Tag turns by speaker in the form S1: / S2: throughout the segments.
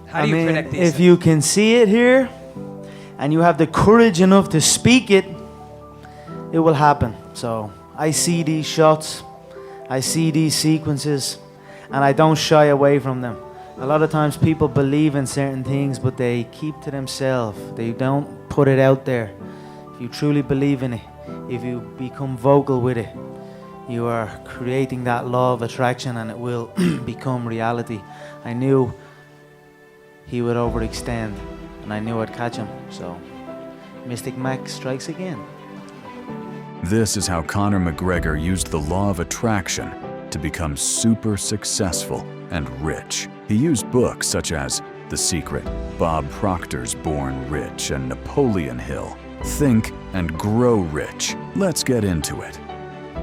S1: How do you predict these
S2: if
S1: things?
S2: you can see it here, and you have the courage enough to speak it, it will happen. So I see these shots, I see these sequences, and I don't shy away from them. A lot of times people believe in certain things, but they keep to themselves. They don't put it out there. If you truly believe in it, if you become vocal with it, you are creating that law of attraction, and it will become reality. I knew he would overextend, and I knew I'd catch him. So Mystic Mac strikes again.
S3: This is how Conor McGregor used the law of attraction to become super successful and rich. He used books such as The Secret, Bob Proctor's Born Rich, and Napoleon Hill, Think and Grow Rich. Let's get into it.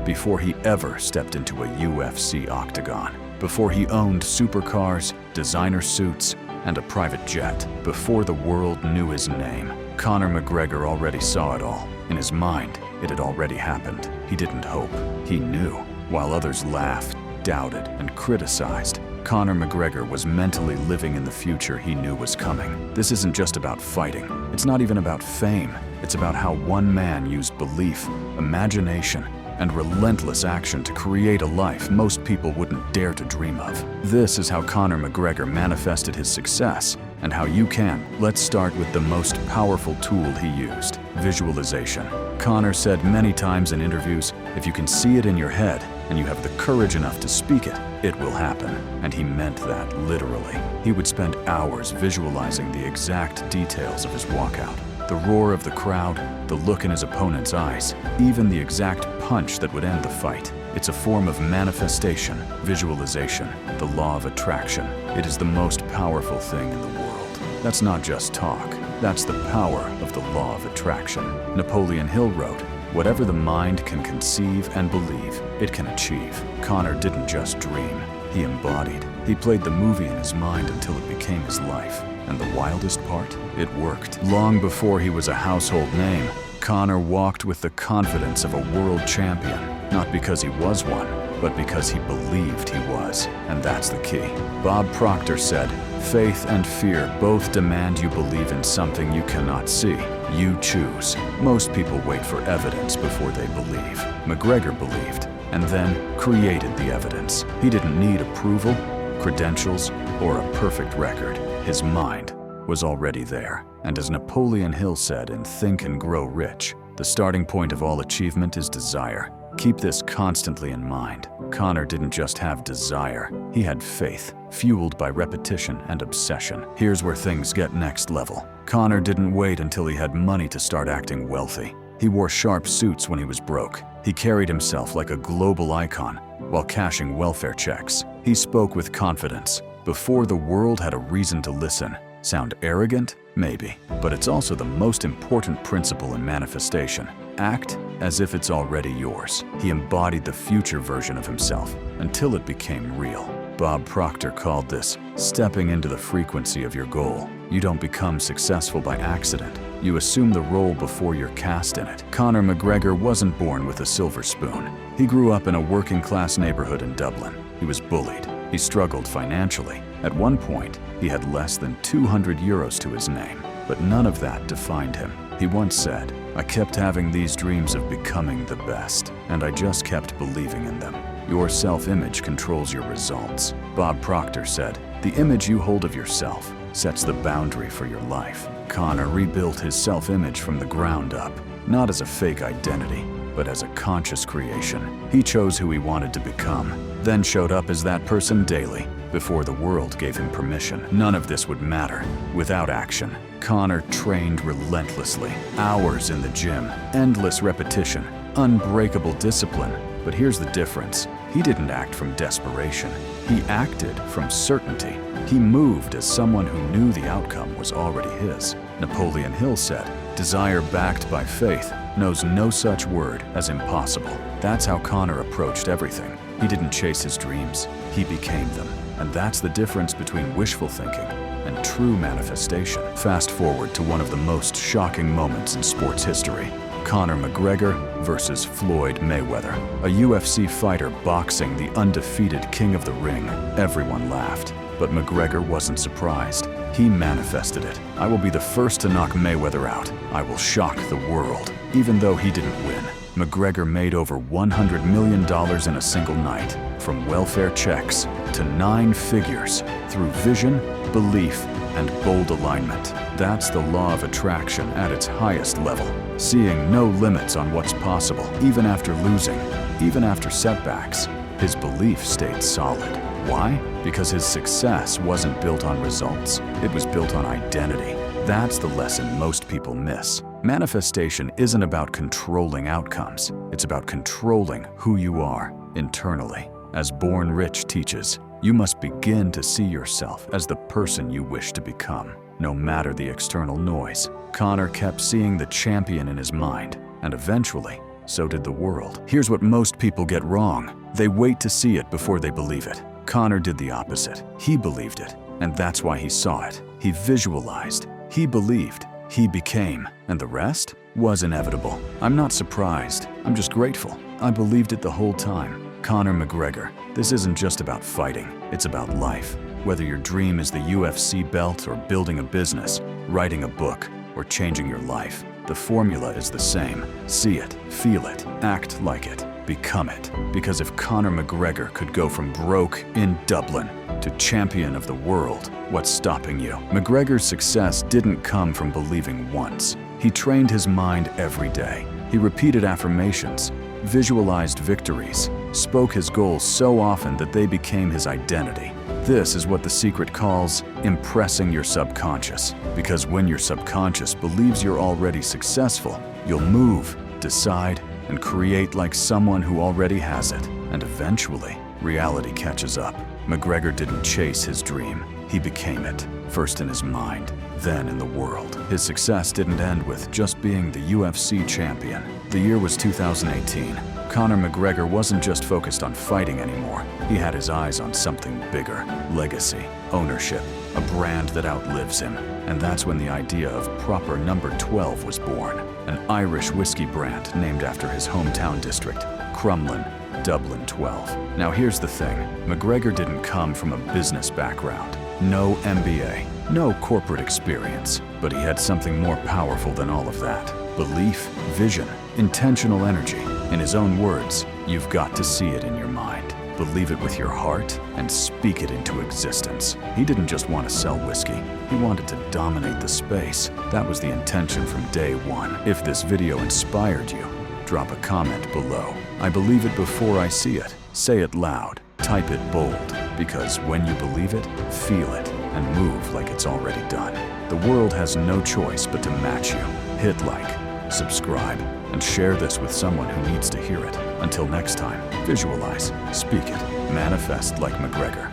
S3: Before he ever stepped into a UFC octagon, before he owned supercars, designer suits, and a private jet, before the world knew his name, Conor McGregor already saw it all. In his mind, it had already happened. He didn't hope. He knew. While others laughed, doubted, and criticized, Conor McGregor was mentally living in the future he knew was coming. This isn't just about fighting. It's not even about fame. It's about how one man used belief, imagination, and relentless action to create a life most people wouldn't dare to dream of. This is how Conor McGregor manifested his success, and how you can. Let's start with the most powerful tool he used, visualization. Conor said many times in interviews, if you can see it in your head and you have the courage enough to speak it, it will happen. And he meant that literally. He would spend hours visualizing the exact details of his walkout. The roar of the crowd, the look in his opponent's eyes, even the exact punch that would end the fight. It's a form of manifestation, visualization, the law of attraction. It is the most powerful thing in the world. That's not just talk. That's the power of the law of attraction. Napoleon Hill wrote, "Whatever the mind can conceive and believe, it can achieve." Conor didn't just dream. He embodied. He played the movie in his mind until it became his life. And the wildest part? It worked. Long before he was a household name, Conor walked with the confidence of a world champion. Not because he was one, but because he believed he was. And that's the key. Bob Proctor said, "Faith and fear both demand you believe in something you cannot see. You choose." Most people wait for evidence before they believe. McGregor believed, and then created the evidence. He didn't need approval, credentials, or a perfect record. His mind was already there. And as Napoleon Hill said in Think and Grow Rich, the starting point of all achievement is desire. Keep this constantly in mind. Conor didn't just have desire, he had faith, fueled by repetition and obsession. Here's where things get next level. Conor didn't wait until he had money to start acting wealthy. He wore sharp suits when he was broke. He carried himself like a global icon while cashing welfare checks. He spoke with confidence before the world had a reason to listen. Sound arrogant? Maybe. But it's also the most important principle in manifestation. Act as if it's already yours. He embodied the future version of himself until it became real. Bob Proctor called this stepping into the frequency of your goal. You don't become successful by accident. You assume the role before you're cast in it. Conor McGregor wasn't born with a silver spoon. He grew up in a working-class neighborhood in Dublin. He was bullied. He struggled financially. At one point, he had less than 200 euros to his name, but none of that defined him. He once said, "I kept having these dreams of becoming the best, and I just kept believing in them." Your self-image controls your results. Bob Proctor said, "The image you hold of yourself sets the boundary for your life." Conor rebuilt his self-image from the ground up, not as a fake identity, but as a conscious creation. He chose who he wanted to become, then showed up as that person daily, before the world gave him permission. None of this would matter without action. Conor trained relentlessly, hours in the gym, endless repetition, unbreakable discipline. But here's the difference. He didn't act from desperation. He acted from certainty. He moved as someone who knew the outcome was already his. Napoleon Hill said, "Desire backed by faith knows no such word as impossible." That's how Conor approached everything. He didn't chase his dreams, he became them. And that's the difference between wishful thinking and true manifestation. Fast forward to one of the most shocking moments in sports history. Conor McGregor versus Floyd Mayweather. A UFC fighter boxing the undefeated king of the ring. Everyone laughed, but McGregor wasn't surprised. He manifested it. I will be the first to knock Mayweather out. I will shock the world. Even though he didn't win, McGregor made over $100 million in a single night, from welfare checks to 9 figures, through vision, belief, and bold alignment. That's the law of attraction at its highest level, seeing no limits on what's possible, even after losing, even after setbacks. His belief stayed solid. Why? Because his success wasn't built on results. It was built on identity. That's the lesson most people miss. Manifestation isn't about controlling outcomes. It's about controlling who you are internally. As Born Rich teaches, you must begin to see yourself as the person you wish to become, no matter the external noise. Conor kept seeing the champion in his mind, and eventually, so did the world. Here's what most people get wrong. They wait to see it before they believe it. Conor did the opposite. He believed it, and that's why he saw it. He visualized, he believed, he became, and the rest was inevitable. I'm not surprised. I'm just grateful. I believed it the whole time. Conor McGregor, this isn't just about fighting. It's about life. Whether your dream is the UFC belt or building a business, writing a book, or changing your life, the formula is the same. See it, feel it, act like it, become it. Because if Conor McGregor could go from broke in Dublin to champion of the world, what's stopping you? McGregor's success didn't come from believing once. He trained his mind every day. He repeated affirmations, visualized victories, spoke his goals so often that they became his identity. This is what The Secret calls impressing your subconscious. Because when your subconscious believes you're already successful, you'll move, decide, and create like someone who already has it. And eventually, reality catches up. McGregor didn't chase his dream. He became it, first in his mind, then in the world. His success didn't end with just being the UFC champion. The year was 2018. Conor McGregor wasn't just focused on fighting anymore. He had his eyes on something bigger: legacy, ownership, a brand that outlives him. And that's when the idea of Proper Number 12 was born, an Irish whiskey brand named after his hometown district, Crumlin, Dublin 12. Now here's the thing, McGregor didn't come from a business background. No MBA, no corporate experience, but he had something more powerful than all of that. Belief, vision, intentional energy. In his own words, you've got to see it in your mind, believe it with your heart, and speak it into existence. He didn't just want to sell whiskey, he wanted to dominate the space. That was the intention from day one. If this video inspired you, drop a comment below. I believe it before I see it. Say it loud, type it bold, because when you believe it, feel it, and move like it's already done. The world has no choice but to match you. Hit like, subscribe, and share this with someone who needs to hear it. Until next time, visualize, speak it, manifest like McGregor.